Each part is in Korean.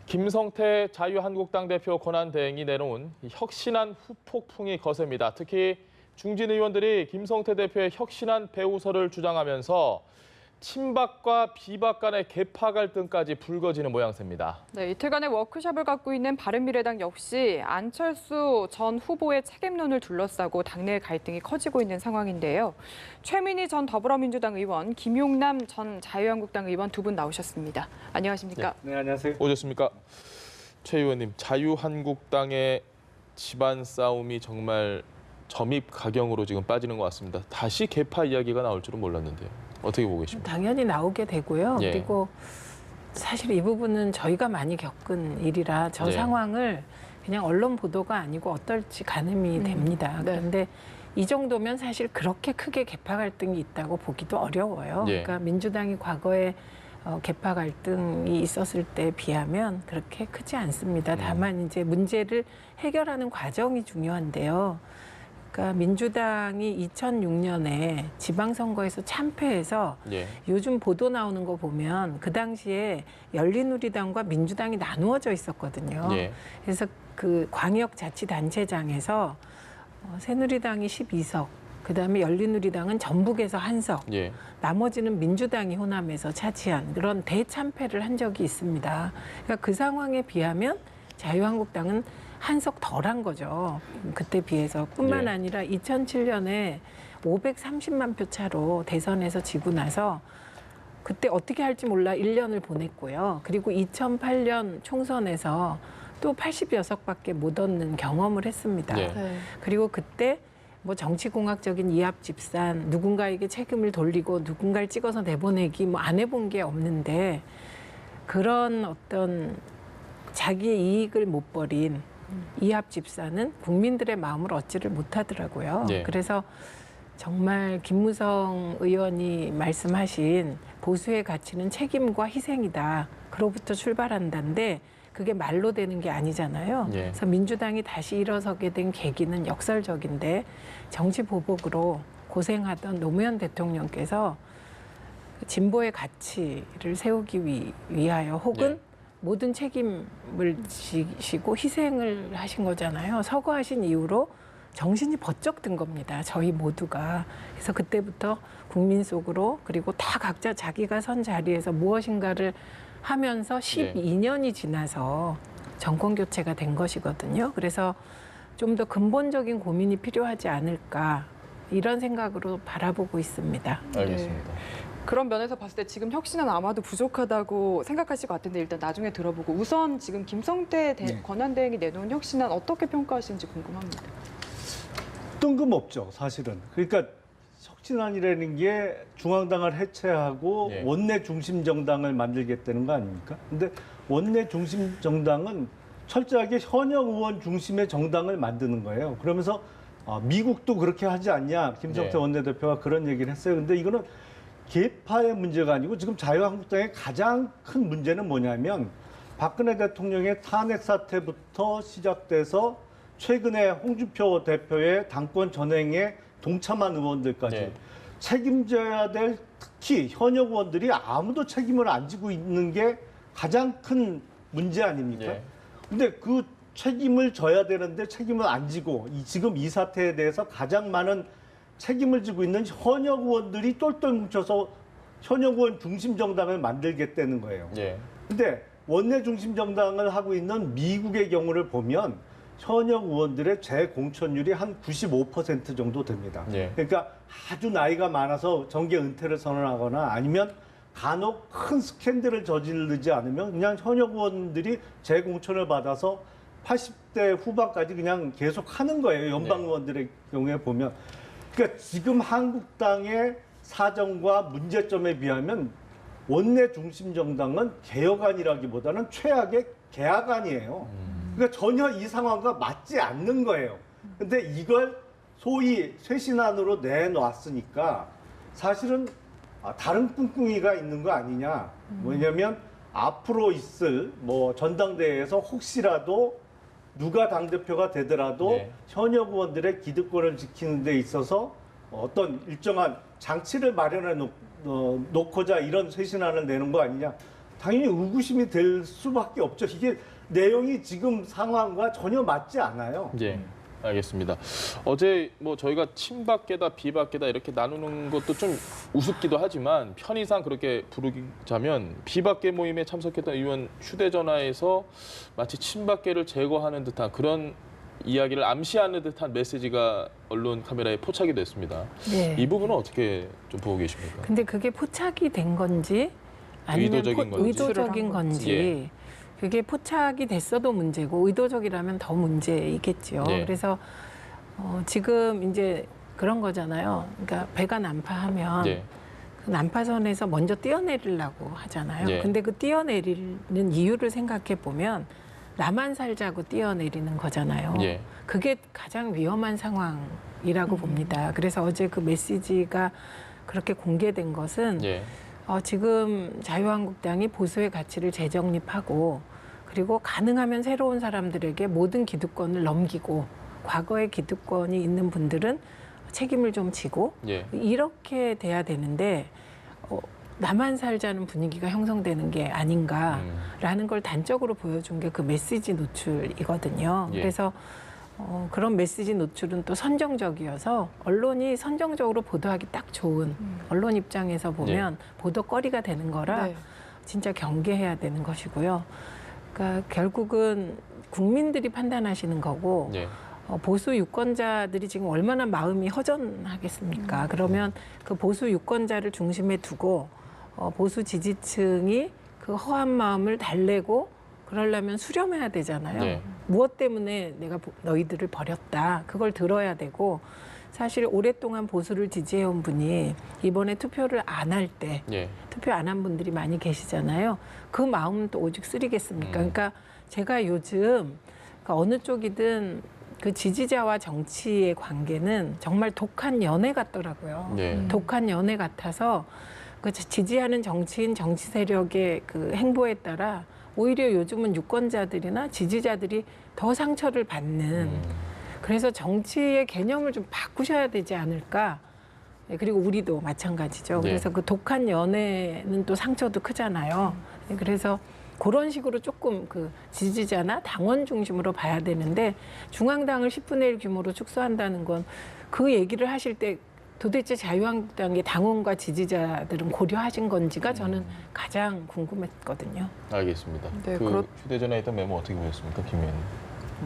김성태 자유한국당 대표 권한대행이 내놓은 혁신안 후폭풍이 거셉니다. 특히 중진 의원들이 김성태 대표의 혁신안 배우설을 주장하면서 친박과 비박 간의 계파 갈등까지 불거지는 모양새입니다. 네, 이틀간의 워크숍을 갖고 있는 바른미래당 역시 안철수 전 후보의 책임론을 둘러싸고 당내 갈등이 커지고 있는 상황인데요. 최민희 전 더불어민주당 의원, 김용남 전 자유한국당 의원 두 분 나오셨습니다. 안녕하십니까? 네, 안녕하세요. 오셨습니까? 최 의원님, 자유한국당의 집안 싸움이 정말 점입가경으로 지금 빠지는 것 같습니다. 다시 계파 이야기가 나올 줄은 몰랐는데요. 어떻게 보고 계십니까? 당연히 나오게 되고요. 예. 그리고 사실 이 부분은 저희가 많이 겪은 일이라 저 네. 상황을 그냥 언론 보도가 아니고 어떨지 가늠이 됩니다. 네. 그런데 이 정도면 사실 그렇게 크게 계파 갈등이 있다고 보기도 어려워요. 예. 그러니까 민주당이 과거에 계파 갈등이 있었을 때에 비하면 그렇게 크지 않습니다. 다만 이제 문제를 해결하는 과정이 중요한데요. 그러니까 민주당이 2006년에 지방선거에서 참패해서 예. 요즘 보도 나오는 거 보면 그 당시에 열린우리당과 민주당이 나누어져 있었거든요. 예. 그래서 그 광역자치단체장에서 새누리당이 12석, 그다음에 열린우리당은 전북에서 1석, 예. 나머지는 민주당이 호남에서 차지한 그런 대참패를 한 적이 있습니다. 그러니까 그 상황에 비하면 자유한국당은 1석 덜한 거죠. 그때 비해서. 뿐만 예. 아니라 2007년에 530만 표 차로 대선에서 지고 나서 그때 어떻게 할지 몰라 1년을 보냈고요. 그리고 2008년 총선에서 또 80여석밖에 못 얻는 경험을 했습니다. 예. 네. 그리고 그때 뭐 정치공학적인 이합 집산, 누군가에게 책임을 돌리고 누군가를 찍어서 내보내기 뭐 안 해본 게 없는데 그런 어떤 자기의 이익을 못 버린 이합 집사는 국민들의 마음을 얻지를 못하더라고요. 네. 그래서 정말 김무성 의원이 말씀하신 보수의 가치는 책임과 희생이다. 그로부터 출발한다는데 그게 말로 되는 게 아니잖아요. 예. 그래서 민주당이 다시 일어서게 된 계기는 역설적인데 정치 보복으로 고생하던 노무현 대통령께서 진보의 가치를 세우기 위하여 혹은 예. 모든 책임을 지시고 희생을 하신 거잖아요. 서거하신 이후로 정신이 번쩍 든 겁니다. 저희 모두가. 그래서 그때부터 국민 속으로 그리고 다 각자 자기가 선 자리에서 무엇인가를 하면서 12년이 지나서 정권 교체가 된 것이거든요. 그래서 좀 더 근본적인 고민이 필요하지 않을까 이런 생각으로 바라보고 있습니다. 알겠습니다. 그런 면에서 봤을 때 지금 혁신은 아마도 부족하다고 생각하실 것 같은데 일단 나중에 들어보고 우선 지금 김성태 권한대행이 내놓은 혁신안 어떻게 평가하시는지 궁금합니다. 뜬금없죠, 사실은. 그러니까 혁신안이라는 게 중앙당을 해체하고 예. 원내 중심 정당을 만들겠다는 거 아닙니까? 근데 원내 중심 정당은 철저하게 현역 의원 중심의 정당을 만드는 거예요. 그러면서 미국도 그렇게 하지 않냐, 김성태 네. 원내대표가 그런 얘기를 했어요. 근데 이거는 계파의 문제가 아니고 지금 자유한국당의 가장 큰 문제는 뭐냐면 박근혜 대통령의 탄핵 사태부터 시작돼서 최근에 홍준표 대표의 당권 전행에 동참한 의원들까지 네. 책임져야 될 특히 현역 의원들이 아무도 책임을 안 지고 있는 게 가장 큰 문제 아닙니까? 예. 근데 그 책임을 져야 되는데 책임을 안 지고 지금 이 사태에 대해서 가장 많은 책임을 지고 있는 현역 의원들이 똘똘 뭉쳐서 현역 의원 중심 정당을 만들겠다는 거예요. 예. 근데 원내 중심 정당을 하고 있는 미국의 경우를 보면 현역 의원들의 재공천율이 한 95% 정도 됩니다. 예. 그러니까 아주 나이가 많아서 정계 은퇴를 선언하거나 아니면 간혹 큰 스캔들을 저지르지 않으면 그냥 현역 의원들이 재공천을 받아서 80대 후반까지 그냥 계속 하는 거예요. 연방 의원들의 경우에 보면. 그러니까 지금 한국당의 사정과 문제점에 비하면 원내 중심 정당은 개혁안이라기보다는 최악의 개혁안이에요. 그러니까 전혀 이 상황과 맞지 않는 거예요. 근데 이걸 소위 쇄신안으로 내놨으니까 사실은 다른 꿍꿍이가 있는 거 아니냐. 뭐냐면 앞으로 있을 뭐 전당대회에서 혹시라도 누가 당대표가 되더라도 네. 현역 의원들의 기득권을 지키는 데 있어서 어떤 일정한 장치를 마련해 놓고자 이런 쇄신안을 내는 거 아니냐. 당연히 의구심이 될 수밖에 없죠. 이게 내용이 지금 상황과 전혀 맞지 않아요. 예, 알겠습니다. 어제 뭐 저희가 친박계다 비박계다 이렇게 나누는 것도 좀 우습기도 하지만 편의상 그렇게 부르자면 비박계 모임에 참석했던 의원 휴대전화에서 마치 친박계를 제거하는 듯한 그런 이야기를 암시하는 듯한 메시지가 언론 카메라에 포착이 됐습니다. 네. 이 부분은 어떻게 좀 보고 계십니까? 근데 그게 포착이 된 건지 아니면 의도적인 건지. 의도적인 건지 예. 그게 포착이 됐어도 문제고 의도적이라면 더 문제이겠죠. 예. 그래서 지금 이제 그런 거잖아요. 그러니까 배가 난파하면 예. 그 난파선에서 먼저 뛰어내리려고 하잖아요. 예. 근데 그 뛰어내리는 이유를 생각해 보면 나만 살자고 뛰어내리는 거잖아요. 예. 그게 가장 위험한 상황이라고 봅니다. 그래서 어제 그 메시지가 그렇게 공개된 것은 예. 지금 자유한국당이 보수의 가치를 재정립하고 그리고 가능하면 새로운 사람들에게 모든 기득권을 넘기고 과거의 기득권이 있는 분들은 책임을 좀 지고 예. 이렇게 돼야 되는데 나만 살자는 분위기가 형성되는 게 아닌가라는 걸 단적으로 보여준 게 그 메시지 노출이거든요. 예. 그래서 그런 메시지 노출은 또 선정적이어서 언론이 선정적으로 보도하기 딱 좋은 언론 입장에서 보면 보도거리가 되는 거라 네. 진짜 경계해야 되는 것이고요. 그러니까 결국은 국민들이 판단하시는 거고 예. 보수 유권자들이 지금 얼마나 마음이 허전하겠습니까? 그러면 그 보수 유권자를 중심에 두고 보수 지지층이 그 허한 마음을 달래고 그러려면 수렴해야 되잖아요. 네. 무엇 때문에 내가 너희들을 버렸다. 그걸 들어야 되고 사실 오랫동안 보수를 지지해온 분이 이번에 투표를 안 할 때 예. 투표 안 한 분들이 많이 계시잖아요. 그 마음은 또 오직 쓰리겠습니까? 그러니까 제가 요즘 그러니까 어느 쪽이든 그 지지자와 정치의 관계는 정말 독한 연애 같더라고요. 네. 독한 연애 같아서 그 지지하는 정치인, 정치 세력의 그 행보에 따라 오히려 요즘은 유권자들이나 지지자들이 더 상처를 받는 그래서 정치의 개념을 좀 바꾸셔야 되지 않을까. 네, 그리고 우리도 마찬가지죠. 네. 그래서 그 독한 연애는 또 상처도 크잖아요. 네, 그래서 그런 식으로 조금 그 지지자나 당원 중심으로 봐야 되는데 중앙당을 10분의 1 규모로 축소한다는 건 그 얘기를 하실 때 도대체 자유한국당의 당원과 지지자들은 고려하신 건지가 저는 가장 궁금했거든요. 알겠습니다. 네, 그 휴대전화에 있던 메모 어떻게 보셨습니까, 김 의원님?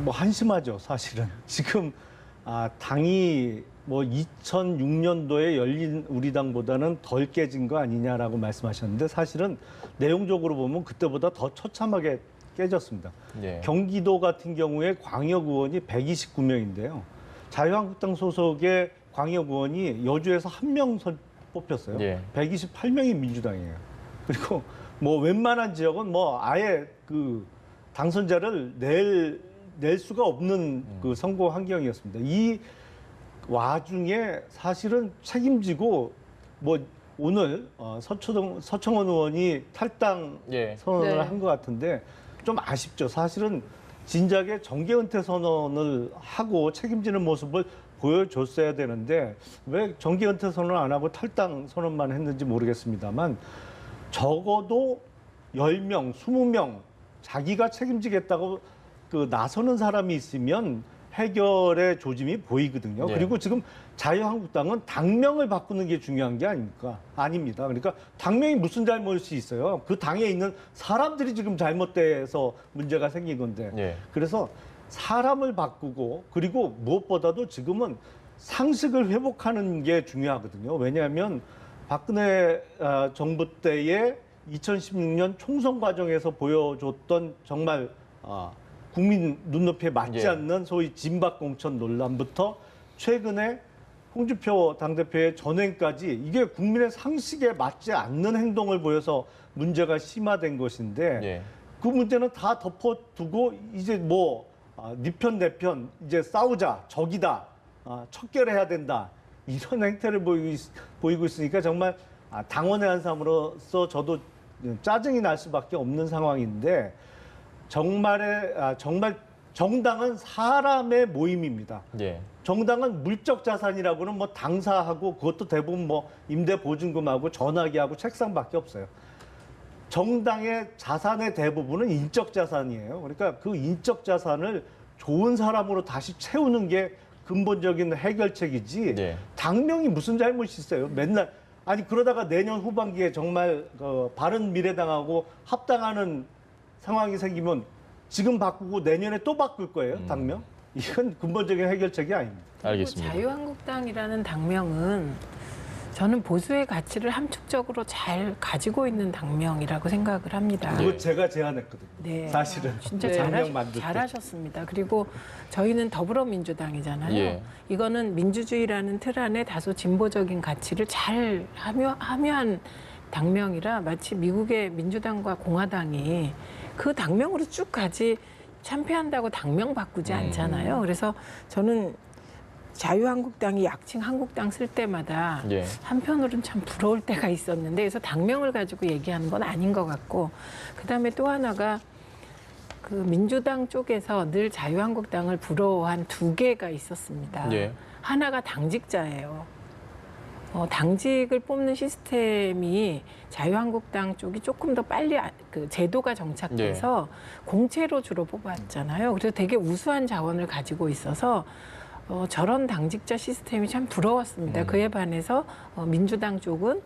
뭐 한심하죠, 사실은. 지금 당이 뭐 2006년도에 열린 우리당보다는 덜 깨진 거 아니냐라고 말씀하셨는데 사실은 내용적으로 보면 그때보다 더 처참하게 깨졌습니다. 예. 경기도 같은 경우에 광역 의원이 129명인데요. 자유한국당 소속의 광역 의원이 여주에서 1명 뽑혔어요. 예. 128명이 민주당이에요. 그리고 뭐 웬만한 지역은 뭐 아예 그 당선자를 낼 수가 없는 그 선거 환경이었습니다. 이 와중에 사실은 책임지고 뭐 오늘 서청원 의원이 탈당 예. 선언을 네. 한 것 같은데 좀 아쉽죠. 사실은 진작에 정계 은퇴 선언을 하고 책임지는 모습을 보여줬어야 되는데 왜 정계 은퇴 선언을 안 하고 탈당 선언만 했는지 모르겠습니다만 적어도 10명, 20명 자기가 책임지겠다고 그 나서는 사람이 있으면 해결의 조짐이 보이거든요. 네. 그리고 지금 자유한국당은 당명을 바꾸는 게 중요한 게 아닙니까? 아닙니다. 그러니까 당명이 무슨 잘못이 있어요? 그 당에 있는 사람들이 지금 잘못돼서 문제가 생긴 건데. 예. 그래서 사람을 바꾸고 그리고 무엇보다도 지금은 상식을 회복하는 게 중요하거든요. 왜냐하면 박근혜 정부 때의 2016년 총선 과정에서 보여줬던 정말 국민 눈높이에 맞지 예. 않는 소위 진박공천 논란부터 최근에 홍준표 당대표의 전행까지 이게 국민의 상식에 맞지 않는 행동을 보여서 문제가 심화된 것인데 예. 그 문제는 다 덮어두고 이제 뭐 네 편 내 편 이제 싸우자 적이다 척결해야 된다 이런 행태를 보이고 있으니까 정말 당원의 한 사람으로서 저도 짜증이 날 수밖에 없는 상황인데 정말 정당은 사람의 모임입니다. 예. 정당은 물적 자산이라고는 뭐 당사하고 그것도 대부분 뭐 임대 보증금하고 전화기하고 책상밖에 없어요. 정당의 자산의 대부분은 인적 자산이에요. 그러니까 그 인적 자산을 좋은 사람으로 다시 채우는 게 근본적인 해결책이지 네. 당명이 무슨 잘못이 있어요. 맨날 아니 그러다가 내년 후반기에 정말 바른미래당하고 합당하는 상황이 생기면 지금 바꾸고 내년에 또 바꿀 거예요. 당명. 이건 근본적인 해결책이 아닙니다. 알겠습니다. 자유한국당이라는 당명은 저는 보수의 가치를 함축적으로 잘 가지고 있는 당명이라고 생각을 합니다. 그거 제가 제안했거든요. 네. 사실은 진짜 당명 만들 때. 잘하셨습니다. 그리고 저희는 더불어민주당이잖아요. 예. 이거는 민주주의라는 틀 안에 다소 진보적인 가치를 잘 함유한 당명이라 마치 미국의 민주당과 공화당이 그 당명으로 쭉 가지 참패한다고 당명 바꾸지 않잖아요. 그래서 저는 자유한국당이 약칭 한국당 쓸 때마다 예. 한편으로는 참 부러울 때가 있었는데 그래서 당명을 가지고 얘기하는 건 아닌 것 같고 그다음에 또 하나가 그 민주당 쪽에서 늘 자유한국당을 부러워한 두 개가 있었습니다. 예. 하나가 당직자예요. 당직을 뽑는 시스템이 자유한국당 쪽이 조금 더 빨리 그 제도가 정착돼서 공채로 주로 뽑았잖아요. 그래서 되게 우수한 자원을 가지고 있어서 저런 당직자 시스템이 참 부러웠습니다. 그에 반해서 민주당 쪽은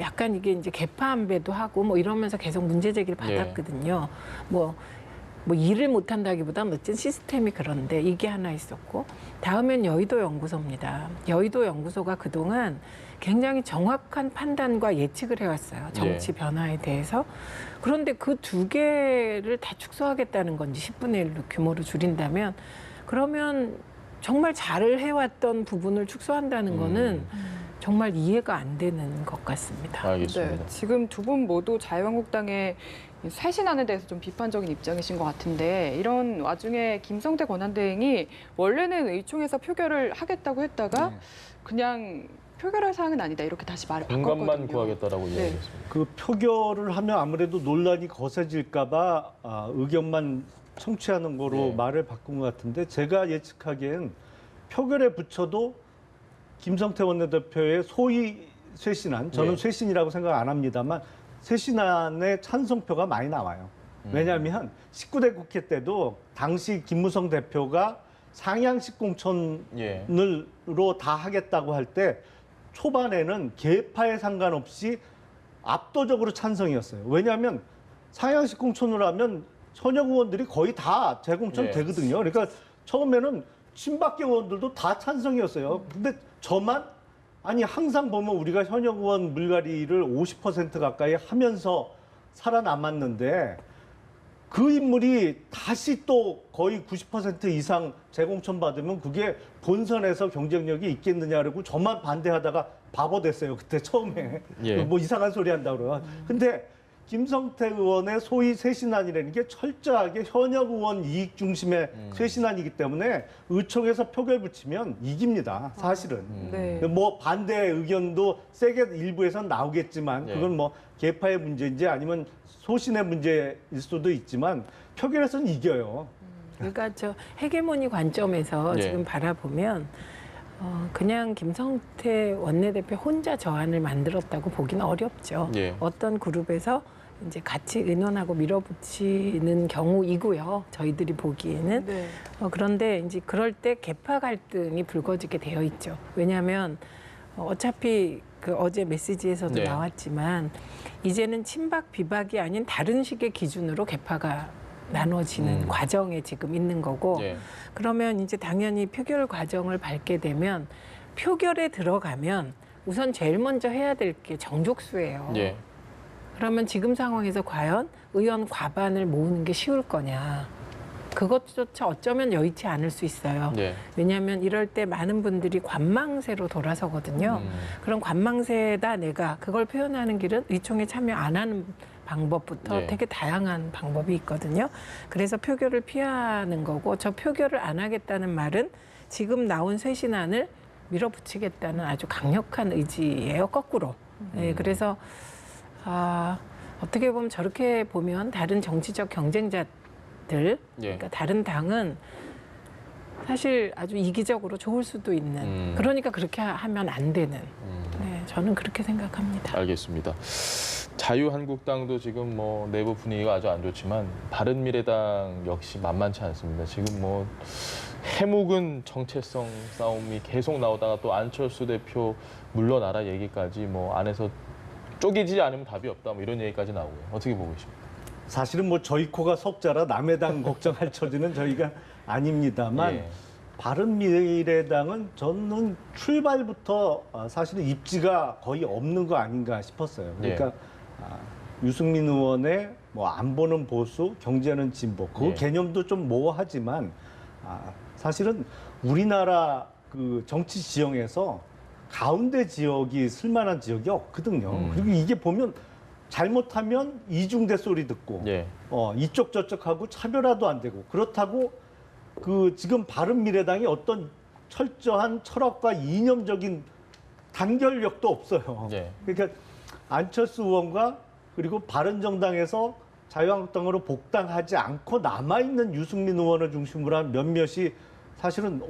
약간 이게 이제 개파안배도 하고 뭐 이러면서 계속 문제 제기를 받았거든요. 뭐 일을 못한다기보다는 어쨌든 시스템이 그런데 이게 하나 있었고 다음엔 여의도 연구소입니다. 여의도 연구소가 그동안 굉장히 정확한 판단과 예측을 해왔어요. 정치 변화에 대해서. 그런데 그 두 개를 다 축소하겠다는 건지 10분의 1로 규모를 줄인다면 그러면 정말 잘 해왔던 부분을 축소한다는 거는 정말 이해가 안 되는 것 같습니다. 알겠습니다. 네, 지금 두 분 모두 자유한국당의 쇄신안에 대해서 좀 비판적인 입장이신 것 같은데 이런 와중에 김성태 권한대행이 원래는 의총에서 표결을 하겠다고 했다가 그냥 표결할 사항은 아니다 이렇게 다시 말을 바꿨거든요. 공감만 구하겠다라고 네. 이야기했습니다. 그 표결을 하면 아무래도 논란이 거세질까봐 의견만 청취하는 거로 말을 바꾼 것 같은데 제가 예측하기엔 표결에 붙여도 김성태 원내대표의 소위 쇄신안, 저는 쇄신이라고 생각 안 합니다만 쇄신안의 찬성표가 많이 나와요. 왜냐하면 19대 국회 때도 당시 김무성 대표가 상향식 공천으로 다 하겠다고 할 때 초반에는 계파에 상관없이 압도적으로 찬성이었어요. 왜냐하면 상향식 공천으로 하면 현역 의원들이 거의 다 재공천 되거든요. 그러니까 처음에는 친박계 의원들도 다 찬성이었어요. 근데 저만 아니 항상 보면 우리가 현역 의원 물갈이를 50% 가까이 하면서 살아남았는데 그 인물이 다시 또 거의 90% 이상 재공천 받으면 그게 본선에서 경쟁력이 있겠느냐 그러고 저만 반대하다가 바보 됐어요. 그때 처음에 뭐 이상한 소리 한다고 그래요. 근데 김성태 의원의 소위 쇄신안이라는 게 철저하게 현역 의원 이익 중심의 쇄신안이기 때문에 의총에서 표결 붙이면 이깁니다. 사실은. 네. 뭐 반대 의견도 세게 일부에선 나오겠지만 그건 뭐 계파의 문제인지 아니면 소신의 문제일 수도 있지만 표결에서는 이겨요. 그러니까 저 헤게모니 관점에서 지금 바라보면 그냥 김성태 원내대표 혼자 저안을 만들었다고 보기는 어렵죠. 어떤 그룹에서 이제 같이 의논하고 밀어붙이는 경우이고요. 저희들이 보기에는. 그런데 이제 그럴 때 계파 갈등이 불거지게 되어 있죠. 왜냐하면 어차피 그 어제 메시지에서도 나왔지만 이제는 친박 비박이 아닌 다른 식의 기준으로 계파가 나눠지는 과정에 지금 있는 거고 그러면 이제 당연히 표결 과정을 밟게 되면 표결에 들어가면 우선 제일 먼저 해야 될 게 정족수예요. 그러면 지금 상황에서 과연 의원 과반을 모으는 게 쉬울 거냐. 그것조차 어쩌면 여의치 않을 수 있어요. 왜냐하면 이럴 때 많은 분들이 관망세로 돌아서거든요. 그럼 관망세다 내가 그걸 표현하는 길은 의총에 참여 안 하는 방법부터 되게 다양한 방법이 있거든요. 그래서 표결을 피하는 거고 저 표결을 안 하겠다는 말은 지금 나온 쇄신안을 밀어붙이겠다는 아주 강력한 의지예요. 거꾸로. 그래서 어떻게 보면 저렇게 보면 다른 정치적 경쟁자들 그러니까 다른 당은 사실 아주 이기적으로 좋을 수도 있는 그러니까 그렇게 하면 안 되는 저는 그렇게 생각합니다. 알겠습니다. 자유한국당도 지금 뭐 내부 분위기가 아주 안 좋지만 바른미래당 역시 만만치 않습니다. 지금 뭐 해묵은 정체성 싸움이 계속 나오다가 또 안철수 대표 물러나라 얘기까지 뭐 안에서 쪼개지지 않으면 답이 없다 뭐 이런 얘기까지 나오고요. 어떻게 보고 계십니까? 사실은 뭐 저희 코가 석자라 남의 당 걱정할 처지는 저희가 아닙니다만 예. 바른미래당은 저는 출발부터 사실은 입지가 거의 없는 거 아닌가 싶었어요. 그러니까 유승민 의원의 뭐 안보는 보수, 경제는 진보 그 예. 개념도 좀 모호하지만 사실은 우리나라 그 정치 지형에서 가운데 지역이 쓸만한 지역이 없거든요. 그리고 이게 보면 잘못하면 이중대 소리 듣고 예. 이쪽 저쪽 하고 차별화도 안 되고 그렇다고 그 지금 바른미래당이 어떤 철저한 철학과 이념적인 단결력도 없어요. 예. 그러니까 안철수 의원과 그리고 바른정당에서 자유한국당으로 복당하지 않고 남아있는 유승민 의원을 중심으로 한 몇몇이 사실은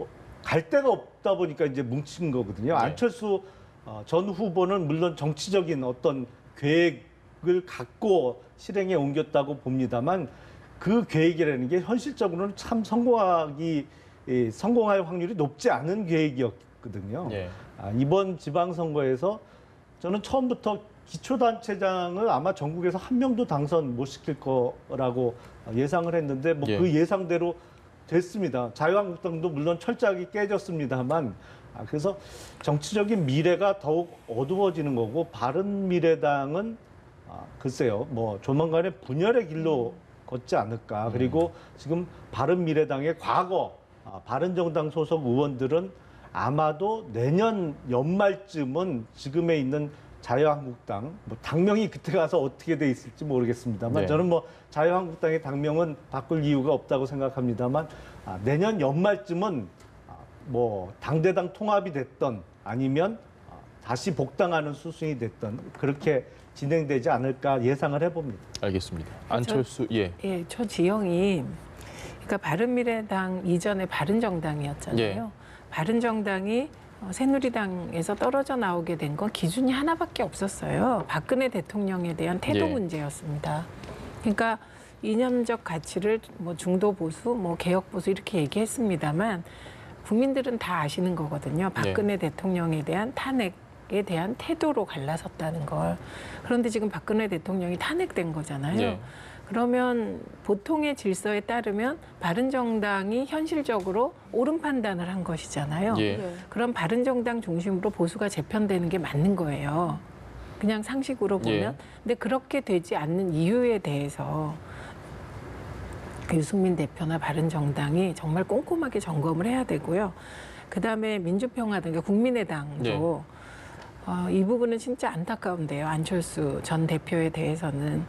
갈 데가 없다 보니까 이제 뭉친 거거든요. 안철수 전 후보는 물론 정치적인 어떤 계획을 갖고 실행에 옮겼다고 봅니다만 그 계획이라는 게 현실적으로는 참 성공할 확률이 높지 않은 계획이었거든요. 예. 이번 지방선거에서 저는 처음부터 기초단체장을 아마 전국에서 한 명도 당선 못 시킬 거라고 예상을 했는데 뭐 그 예상대로 됐습니다. 자유한국당도 물론 철저하게 깨졌습니다만 그래서 정치적인 미래가 더욱 어두워지는 거고 바른미래당은 글쎄요 뭐 조만간에 분열의 길로 걷지 않을까. 그리고 지금 바른미래당의 과거 바른정당 소속 의원들은 아마도 내년 연말쯤은 지금에 있는 자유한국당, 뭐 당명이 그때 가서 어떻게 돼 있을지 모르겠습니다만 저는 뭐 자유한국당의 당명은 바꿀 이유가 없다고 생각합니다만 내년 연말쯤은 뭐 당대당 통합이 됐던 아니면 다시 복당하는 수순이 됐던 그렇게 진행되지 않을까 예상을 해봅니다. 알겠습니다. 안철수 예. 예, 저 지형이 그러니까 바른미래당 이전에 바른정당이었잖아요. 예. 바른정당이 새누리당에서 떨어져 나오게 된 건 기준이 하나밖에 없었어요. 박근혜 대통령에 대한 태도 예. 문제였습니다. 그러니까 이념적 가치를 뭐 중도 보수, 뭐 개혁 보수 이렇게 얘기했습니다만 국민들은 다 아시는 거거든요. 박근혜 대통령에 대한 탄핵에 대한 태도로 갈라섰다는 걸. 그런데 지금 박근혜 대통령이 탄핵된 거잖아요. 예. 그러면 보통의 질서에 따르면 바른정당이 현실적으로 옳은 판단을 한 것이잖아요. 예. 그럼 바른정당 중심으로 보수가 재편되는 게 맞는 거예요. 그냥 상식으로 보면. 예. 근데 그렇게 되지 않는 이유에 대해서 유승민 대표나 바른정당이 정말 꼼꼼하게 점검을 해야 되고요. 그다음에 민주평화당, 그러니까 국민의당도 이 부분은 진짜 안타까운데요. 안철수 전 대표에 대해서는.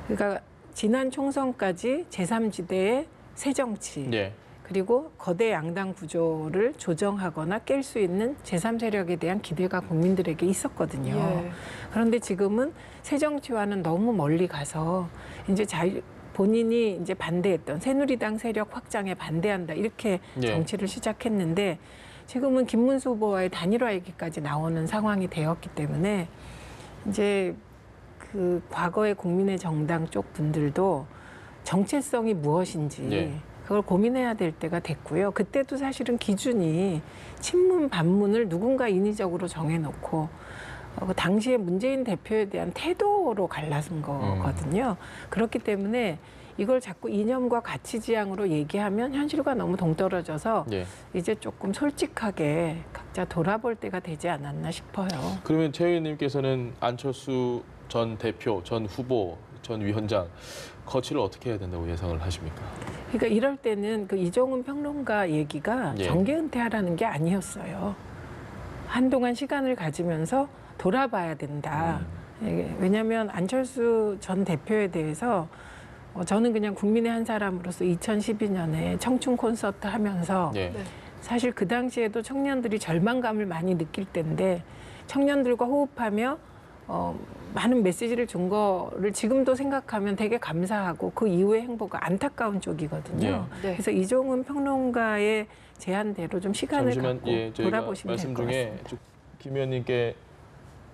그러니까 지난 총선까지 제3지대의 새정치 예. 그리고 거대 양당 구조를 조정하거나 깰 수 있는 제3세력에 대한 기대가 국민들에게 있었거든요. 예. 그런데 지금은 새정치와는 너무 멀리 가서 이제 본인이 이제 반대했던 새누리당 세력 확장에 반대한다 이렇게 정치를 시작했는데 지금은 김문수 후보와의 단일화 얘기까지 나오는 상황이 되었기 때문에 이제 그 과거의 국민의 정당 쪽 분들도 정체성이 무엇인지 그걸 고민해야 될 때가 됐고요. 그때도 사실은 기준이 친문 반문을 누군가 인위적으로 정해놓고 당시에 문재인 대표에 대한 태도로 갈라선 거거든요. 그렇기 때문에 이걸 자꾸 이념과 가치 지향으로 얘기하면 현실과 너무 동떨어져서 이제 조금 솔직하게 각자 돌아볼 때가 되지 않았나 싶어요. 그러면 최 의원님께서는 안철수 전 대표, 전 후보, 전 위원장 거취를 어떻게 해야 된다고 예상을 하십니까? 그러니까 이럴 때는 그 이종훈 평론가 얘기가 정계 은퇴하라는 게 아니었어요. 한동안 시간을 가지면서 돌아봐야 된다. 왜냐하면 안철수 전 대표에 대해서 저는 그냥 국민의 한 사람으로서 2012년에 청춘 콘서트 하면서 사실 그 당시에도 청년들이 절망감을 많이 느낄 때인데 청년들과 호흡하며 많은 메시지를 준 거를 지금도 생각하면 되게 감사하고 그 이후의 행보가 안타까운 쪽이거든요. 그래서 이종훈 평론가의 제안대로 좀 시간을 갖고 저희가 돌아보시면 될 말씀 것 중에 같습니다. 김 의원님께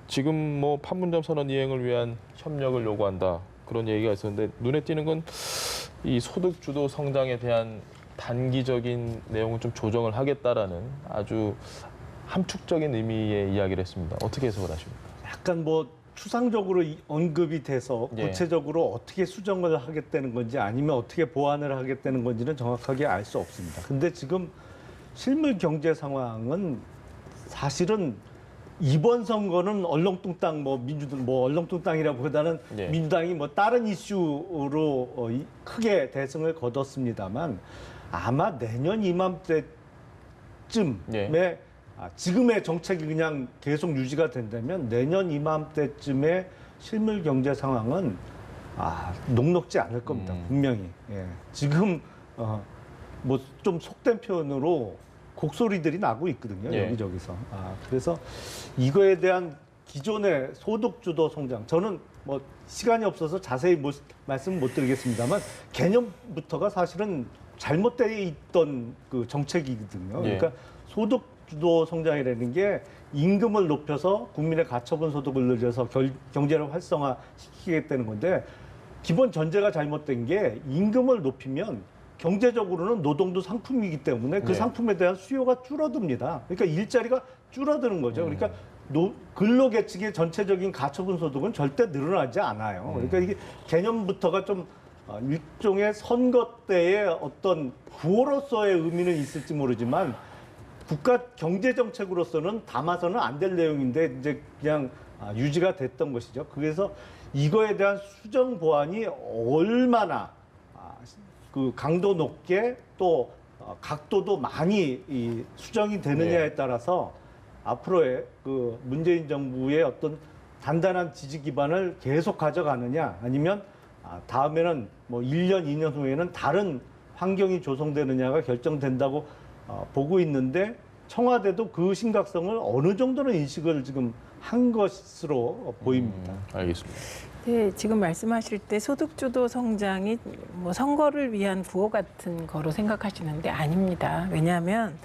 지금 뭐 판문점 선언 이행을 위한 협력을 요구한다 그런 얘기가 있었는데 눈에 띄는 건 이 소득 주도 성장에 대한 단기적인 내용을 좀 조정을 하겠다라는 아주 함축적인 의미의 이야기를 했습니다. 어떻게 해석을 하십니까? 약간 뭐 추상적으로 언급이 돼서 예. 구체적으로 어떻게 수정을 하겠다는 건지 아니면 어떻게 보완을 하겠다는 건지는 정확하게 알 수 없습니다. 근데 지금 실물 경제 상황은 사실은 이번 선거는 얼렁뚱땅 민주당 얼렁뚱땅이라기보다는 예. 민주당이 다른 이슈로 크게 대승을 거뒀습니다만 아마 내년 이맘때쯤에 예. 지금의 정책이 그냥 계속 유지가 된다면 내년 이맘때쯤에 실물 경제 상황은 녹록지 않을 겁니다. 분명히. 예. 지금 뭐 좀 속된 표현으로 곡소리들이 나고 있거든요. 예. 여기저기서. 그래서 이거에 대한 기존의 소득주도 성장, 저는 뭐 시간이 없어서 자세히 말씀 못 드리겠습니다만 개념부터가 사실은 잘못되어 있던 그 정책이거든요. 예. 그러니까 소득주도 성장이라는 게 임금을 높여서 국민의 가처분 소득을 늘려서 경제를 활성화시키겠다는 건데 기본 전제가 잘못된 게 임금을 높이면 경제적으로는 노동도 상품이기 때문에 그 네. 상품에 대한 수요가 줄어듭니다. 그러니까 일자리가 줄어드는 거죠. 그러니까 근로계층의 전체적인 가처분 소득은 절대 늘어나지 않아요. 그러니까 이게 개념부터가 좀 일종의 선거 때의 어떤 구호로서의 의미는 있을지 모르지만 국가 경제 정책으로서는 담아서는 안 될 내용인데 이제 그냥 유지가 됐던 것이죠. 그래서 이거에 대한 수정 보완이 얼마나 그 강도 높게 또 각도도 많이 수정이 되느냐에 따라서 앞으로의 그 문재인 정부의 어떤 단단한 지지 기반을 계속 가져가느냐 아니면 다음에는 뭐 1년, 2년 후에는 다른 환경이 조성되느냐가 결정된다고 보고 있는데 청와대도 그 심각성을 어느 정도는 인식을 지금 한 것으로 보입니다. 알겠습니다. 네, 지금 말씀하실 때 소득주도 성장이 뭐 선거를 위한 구호 같은 거로 생각하시는데 아닙니다. 왜냐하면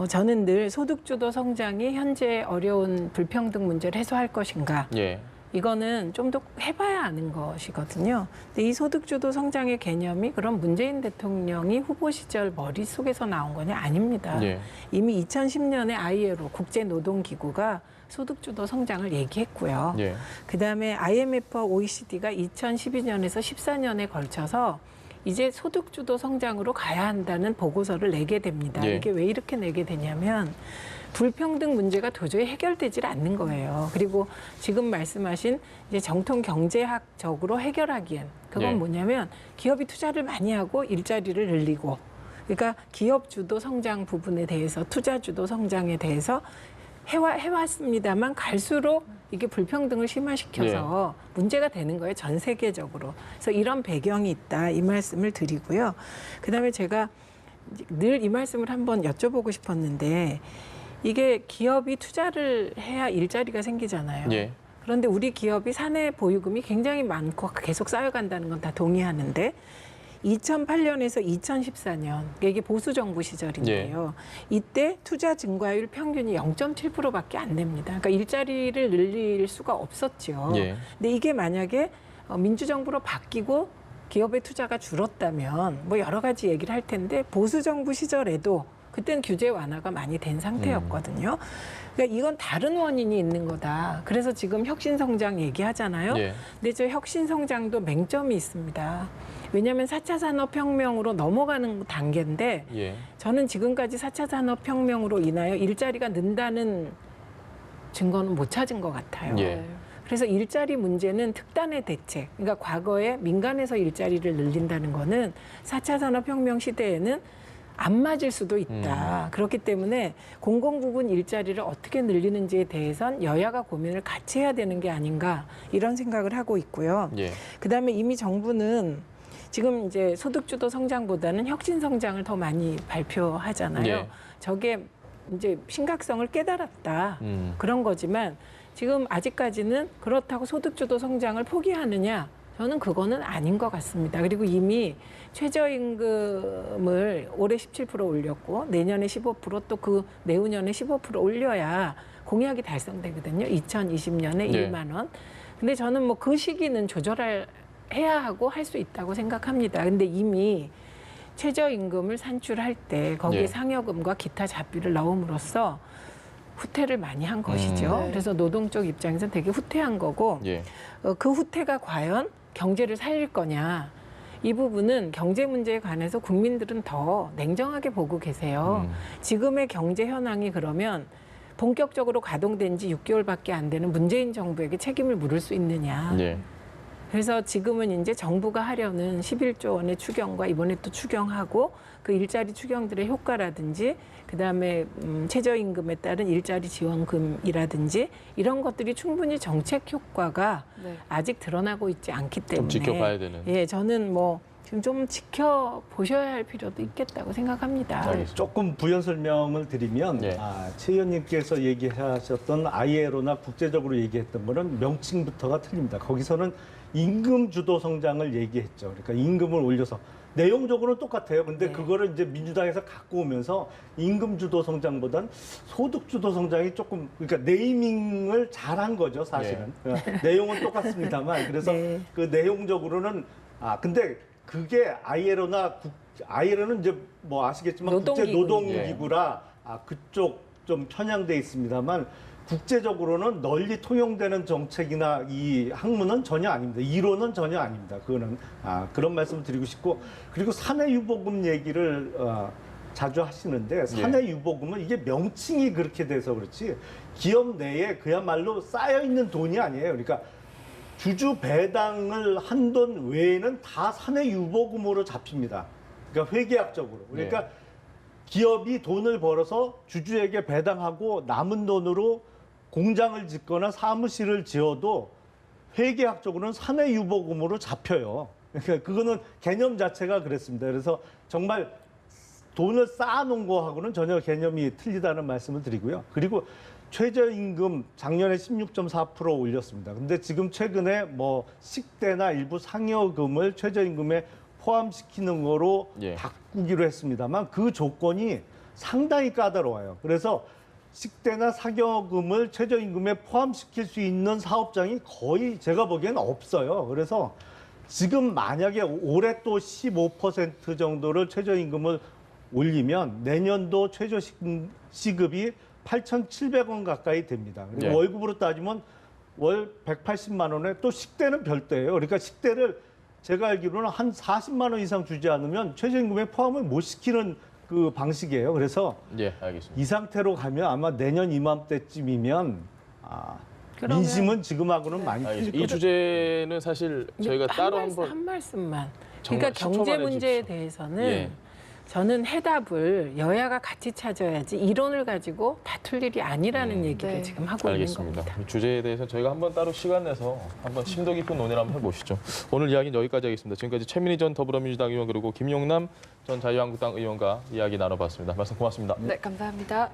저는 늘 소득주도 성장이 현재 어려운 불평등 문제를 해소할 것인가. 예. 이거는 좀 더 해봐야 아는 것이거든요. 근데 이 소득주도 성장의 개념이 그럼 문재인 대통령이 후보 시절 머릿속에서 나온 거냐? 아닙니다. 예. 이미 2010년에 ILO 국제노동기구가 소득주도 성장을 얘기했고요. 예. 그다음에 IMF와 OECD가 2012년에서 14년에 걸쳐서 이제 소득주도 성장으로 가야 한다는 보고서를 내게 됩니다. 예. 이게 왜 이렇게 내게 되냐면 불평등 문제가 도저히 해결되질 않는 거예요. 그리고 지금 말씀하신 이제 정통 경제학적으로 해결하기엔 그건 예. 뭐냐면 기업이 투자를 많이 하고 일자리를 늘리고 그러니까 기업 주도 성장 부분에 대해서 투자 주도 성장에 대해서 해왔습니다만 갈수록 이게 불평등을 심화시켜서 문제가 되는 거예요. 전 세계적으로. 그래서 이런 배경이 있다. 이 말씀을 드리고요. 그다음에 제가 늘 이 말씀을 한번 여쭤보고 싶었는데 이게 기업이 투자를 해야 일자리가 생기잖아요. 예. 그런데 우리 기업이 사내 보유금이 굉장히 많고 계속 쌓여간다는 건 다 동의하는데 2008년에서 2014년, 이게 보수 정부 시절인데요. 이때 투자 증가율 평균이 0.7%밖에 안 됩니다. 그러니까 일자리를 늘릴 수가 없었죠. 예. 근데 이게 만약에 민주정부로 바뀌고 기업의 투자가 줄었다면 뭐 여러 가지 얘기를 할 텐데 보수 정부 시절에도 그때는 규제 완화가 많이 된 상태였거든요. 그러니까 이건 다른 원인이 있는 거다. 그래서 지금 혁신성장 얘기하잖아요. 예. 근데 저 혁신성장도 맹점이 있습니다. 왜냐하면 4차 산업혁명으로 넘어가는 단계인데 예. 저는 지금까지 4차 산업혁명으로 인하여 일자리가 는다는 증거는 못 찾은 것 같아요. 예. 그래서 일자리 문제는 특단의 대책, 그러니까 과거에 민간에서 일자리를 늘린다는 거는 4차 산업혁명 시대에는 안 맞을 수도 있다. 그렇기 때문에 공공부문 일자리를 어떻게 늘리는지에 대해선 여야가 고민을 같이 해야 되는 게 아닌가 이런 생각을 하고 있고요. 예. 그다음에 이미 정부는 지금 이제 소득주도 성장보다는 혁신 성장을 더 많이 발표하잖아요. 예. 저게 이제 심각성을 깨달았다. 그런 거지만 지금 아직까지는 그렇다고 소득주도 성장을 포기하느냐? 저는 그거는 아닌 것 같습니다. 그리고 이미 최저임금을 올해 17% 올렸고 내년에 15% 또 그 내후년에 15% 올려야 공약이 달성되거든요. 2020년에 네. 1만 원. 근데 저는 뭐 그 시기는 해야 하고 할 수 있다고 생각합니다. 근데 이미 최저임금을 산출할 때 거기에 예. 상여금과 기타 잡비를 넣음으로써 후퇴를 많이 한 것이죠. 네. 그래서 노동 쪽 입장에서는 되게 후퇴한 거고 예. 그 후퇴가 과연 경제를 살릴 거냐. 이 부분은 경제 문제에 관해서 국민들은 더 냉정하게 보고 계세요. 지금의 경제 현황이 그러면 본격적으로 가동된 지 6개월밖에 안 되는 문재인 정부에게 책임을 물을 수 있느냐. 예. 그래서 지금은 이제 정부가 하려는 11조 원의 추경과 이번에 또 추경하고 그 일자리 추경들의 효과라든지 그다음에 최저임금에 따른 일자리 지원금이라든지 이런 것들이 충분히 정책 효과가 네. 아직 드러나고 있지 않기 때문에 좀 지켜봐야 되는. 예, 저는 뭐 지금 좀 지켜보셔야 할 필요도 있겠다고 생각합니다. 알겠습니다. 조금 부연 설명을 드리면 네. 최 의원님께서 얘기하셨던 ILO나 국제적으로 얘기했던 거는 명칭부터가 틀립니다. 거기서는 임금 주도 성장을 얘기했죠. 그러니까 임금을 올려서 내용적으로는 똑같아요. 근데 네. 그거를 이제 민주당에서 갖고 오면서 임금 주도 성장보단 소득 주도 성장이 조금 그러니까 네이밍을 잘한 거죠, 사실은. 내용은 똑같습니다만 그래서 네. 그 내용적으로는 근데 그게 ILO는 이제 뭐 아시겠지만 국제 노동기구. 노동기구라 그쪽 좀 편향돼 있습니다만 국제적으로는 널리 통용되는 정책이나 이 학문은 전혀 아닙니다. 이론은 전혀 아닙니다. 그거는 그런 말씀을 드리고 싶고 그리고 사내 유보금 얘기를 자주 하시는데 사내 유보금은 이게 명칭이 그렇게 돼서 그렇지 기업 내에 그야말로 쌓여 있는 돈이 아니에요. 그러니까 주주 배당을 한 돈 외에는 다 사내 유보금으로 잡힙니다. 그러니까 회계학적으로. 그러니까 기업이 돈을 벌어서 주주에게 배당하고 남은 돈으로 공장을 짓거나 사무실을 지어도 회계학적으로는 사내 유보금으로 잡혀요. 그러니까 그거는 개념 자체가 그랬습니다. 그래서 정말 돈을 쌓아놓은 거하고는 전혀 개념이 틀리다는 말씀을 드리고요. 그리고 최저임금 작년에 16.4% 올렸습니다. 근데 지금 최근에 뭐 식대나 일부 상여금을 최저임금에 포함시키는 거로 바꾸기로 했습니다만 그 조건이 상당히 까다로워요. 그래서 식대나 상여금을 최저임금에 포함시킬 수 있는 사업장이 거의 제가 보기에는 없어요. 그래서 지금 만약에 올해 또 15% 정도를 최저임금을 올리면 내년도 최저시급이 8,700원 가까이 됩니다. 그리고 월급으로 따지면 월 180만 원에 또 식대는 별도예요. 그러니까 식대를 제가 알기로는 한 40만 원 이상 주지 않으면 최저임금에 포함을 못 시키는 그 방식이에요. 그래서 알겠습니다. 이 상태로 가면 아마 내년 이맘때쯤이면 민심은 지금하고는 많이 틀릴 이 거예요. 주제는 사실 저희가 따로 한번 한 말씀만. 정말 그러니까 경제 10초만 문제에 해주십시오. 대해서는 저는 해답을 여야가 같이 찾아야지 이론을 가지고 다툴 일이 아니라는 얘기를 네. 지금 하고 알겠습니다. 있는 겁니다. 이 주제에 대해서 저희가 한번 따로 시간 내서 한번 심도 깊은 논의를 한번 해보시죠. 오늘 이야기는 여기까지 하겠습니다. 지금까지 최민희 전 더불어민주당 의원 그리고 김용남 전 자유한국당 의원과 이야기 나눠봤습니다. 말씀 고맙습니다. 네, 감사합니다.